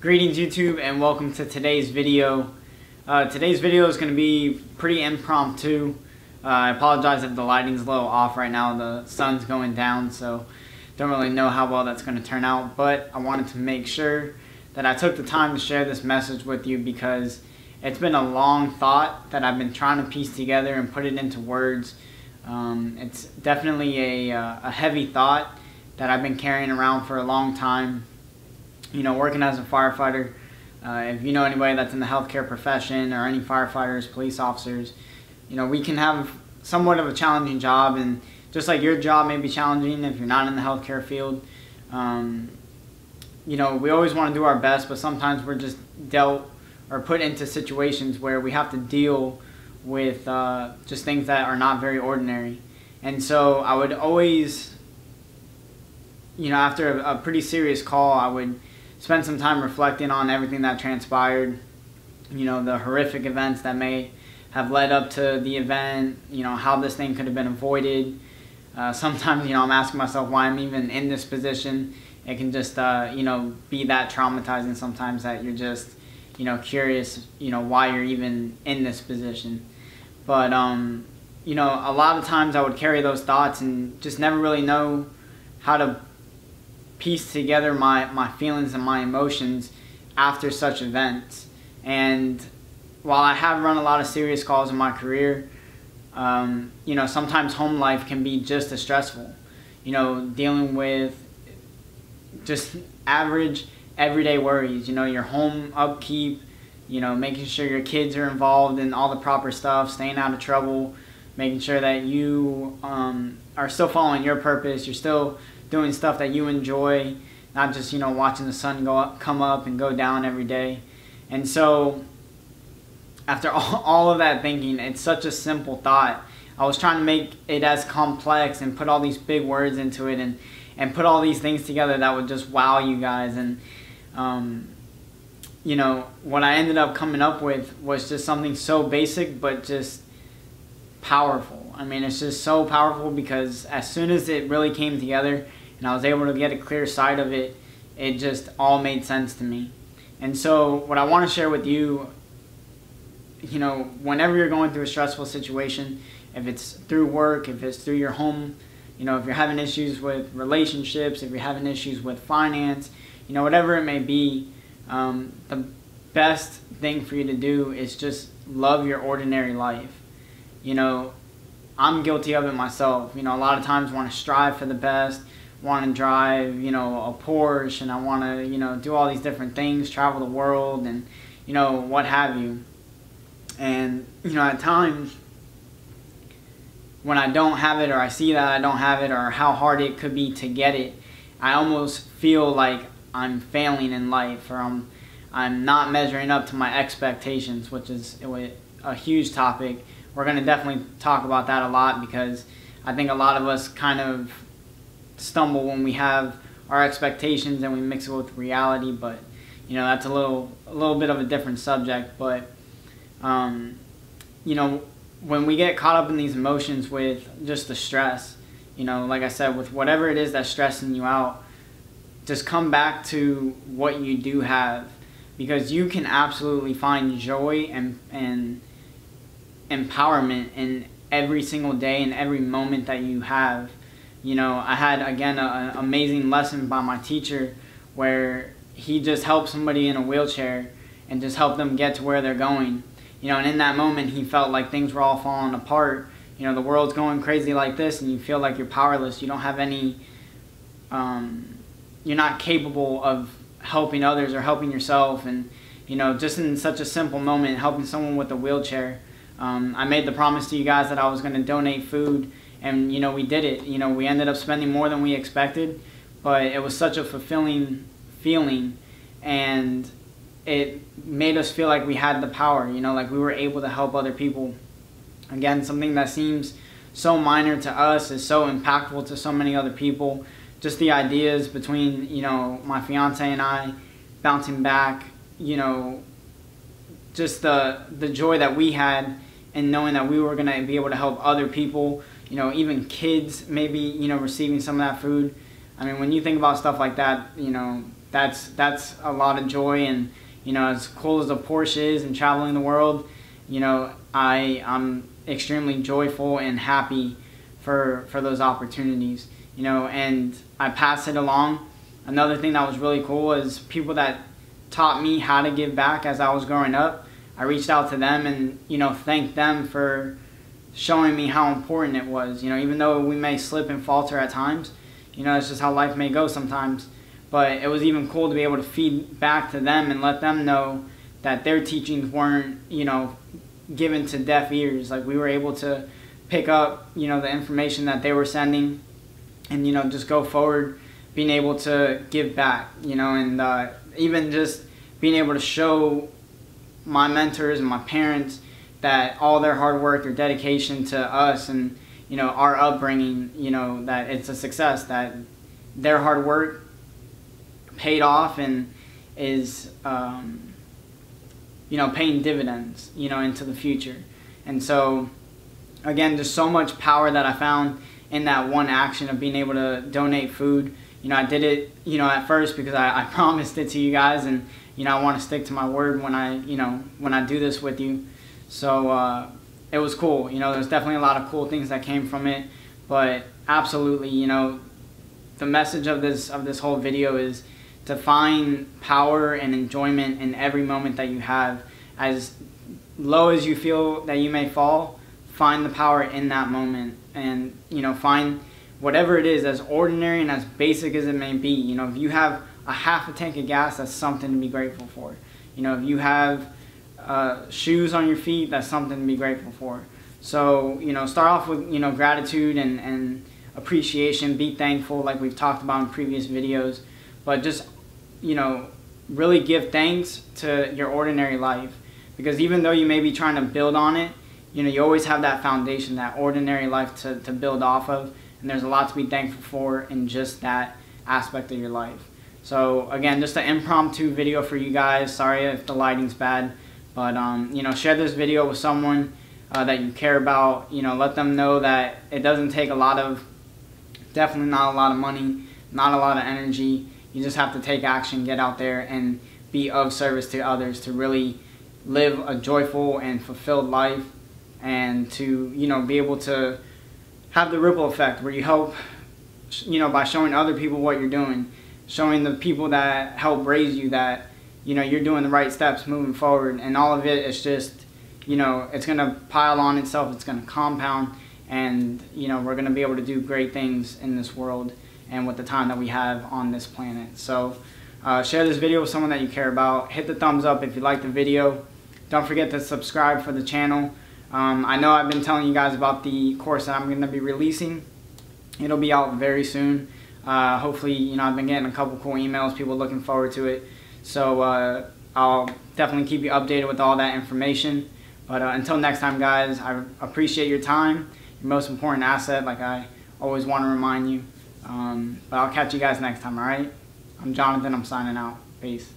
Greetings YouTube and welcome to today's video. Today's video is going to be pretty impromptu. I apologize if the lighting's a little off right now. The sun's going down, so don't really know how well that's going to turn out, but I wanted to make sure that I took the time to share this message with you because it's been a long thought that I've been trying to piece together and put it into words. It's definitely a heavy thought that I've been carrying around for a long time. You know, working as a firefighter, if you know anybody that's in the healthcare profession or any firefighters, police officers, you know, we can have somewhat of a challenging job, and just like your job may be challenging if you're not in the healthcare field, you know, we always want to do our best, but sometimes we're just dealt or put into situations where we have to deal with just things that are not very ordinary. And so I would always, you know, after a pretty serious call, I would spend some time reflecting on everything that transpired, you know, the horrific events that may have led up to the event, you know, how this thing could have been avoided. Sometimes, you know, I'm asking myself why I'm even in this position. It can just, you know, be that traumatizing sometimes that you're just, you know, curious, you know, why you're even in this position. But, you know, a lot of times I would carry those thoughts and just never really know how to piece together my feelings and my emotions after such events. And while I have run a lot of serious calls in my career, you know, sometimes home life can be just as stressful. You know, dealing with just average everyday worries, you know, your home upkeep, you know, making sure your kids are involved in all the proper stuff, staying out of trouble, making sure that you are still following your purpose, you're still doing stuff that you enjoy, not just, you know, watching the sun come up and go down every day. And so after all of that thinking, it's such a simple thought. I was trying to make it as complex and put all these big words into it and put all these things together that would just wow you guys. And you know, what I ended up coming up with was just something so basic but just powerful. I mean, it's just so powerful because as soon as it really came together and I was able to get a clear sight of it, it just all made sense to me. And so what I want to share with you, you know, whenever you're going through a stressful situation, if it's through work, if it's through your home, you know, if you're having issues with relationships, if you're having issues with finance, you know, whatever it may be, the best thing for you to do is just love your ordinary life. You know, I'm guilty of it myself. You know, a lot of times want to strive for the best, want to drive, you know, a Porsche, and I want to, you know, do all these different things, travel the world, and, you know, what have you. And, you know, at times when I don't have it, or I see that I don't have it, or how hard it could be to get it, I almost feel like I'm failing in life, or I'm not measuring up to my expectations, which is a huge topic. We're going to definitely talk about that a lot because I think a lot of us kind of stumble when we have our expectations and we mix it with reality. But, you know, that's a little bit of a different subject. But, you know, when we get caught up in these emotions with just the stress, you know, like I said, with whatever it is that's stressing you out, just come back to what you do have, because you can absolutely find joy and empowerment in every single day and every moment that you have. You know, I had, again, an amazing lesson by my teacher where he just helped somebody in a wheelchair and just helped them get to where they're going. You know, and in that moment he felt like things were all falling apart. You know, the world's going crazy like this and you feel like you're powerless. You don't have any, you're not capable of helping others or helping yourself. And, you know, just in such a simple moment, helping someone with a wheelchair, I made the promise to you guys that I was going to donate food, and, you know, we did it. You know, we ended up spending more than we expected, but it was such a fulfilling feeling, and it made us feel like we had the power, you know, like we were able to help other people. Again, something that seems so minor to us is so impactful to so many other people. Just the ideas between, you know, my fiance and I bouncing back, you know, just the joy that we had in knowing that we were going to be able to help other people, you know, even kids maybe, you know, receiving some of that food. I mean, when you think about stuff like that, you know, that's a lot of joy. And as cool as the Porsche is and traveling the world, I'm extremely joyful and happy for those opportunities, and I pass it along. Another thing that was really cool is people that taught me how to give back as I was growing up. I reached out to them and thanked them for showing me how important it was. Even though we may slip and falter at times, it's just how life may go sometimes. But it was even cool to be able to feed back to them and let them know that their teachings weren't given to deaf ears. Like, we were able to pick up the information that they were sending and just go forward, being able to give back, and even just being able to show my mentors and my parents that all their hard work, their dedication to us and our upbringing, that it's a success, that their hard work paid off and is paying dividends into the future. And so again, just so much power that I found in that one action of being able to donate food. I did it at first because I promised it to you guys, and I want to stick to my word when I do this with you. So it was cool. There's definitely a lot of cool things that came from it, but absolutely, the message of this whole video is to find power and enjoyment in every moment that you have. As low as you feel that you may fall, find the power in that moment, and find whatever it is, as ordinary and as basic as it may be. If you have a half a tank of gas, that's something to be grateful for. If you have shoes on your feet, that's something to be grateful for. So start off with gratitude and appreciation. Be thankful, like we've talked about in previous videos, but just really give thanks to your ordinary life, because even though you may be trying to build on it, you always have that foundation, that ordinary life to build off of, and there's a lot to be thankful for in just that aspect of your life. So again, just an impromptu video for you guys. Sorry if the lighting's bad, but share this video with someone that you care about. Let them know that it doesn't take definitely not a lot of money, not a lot of energy. You just have to take action, get out there and be of service to others, to really live a joyful and fulfilled life, and to be able to have the ripple effect where you help, by showing other people what you're doing, showing the people that help raise you that you're doing the right steps moving forward. And all of it is just it's going to pile on itself, it's going to compound, and we're going to be able to do great things in this world and with the time that we have on this planet. So share this video with someone that you care about. Hit the thumbs up if you like the video. Don't forget to subscribe for the channel. I know I've been telling you guys about the course that I'm going to be releasing. It'll be out very soon. Hopefully, I've been getting a couple cool emails, people looking forward to it. So I'll definitely keep you updated with all that information. But until next time, guys, I appreciate your time, your most important asset, like I always want to remind you. But I'll catch you guys next time, alright? I'm Jonathan, I'm signing out. Peace.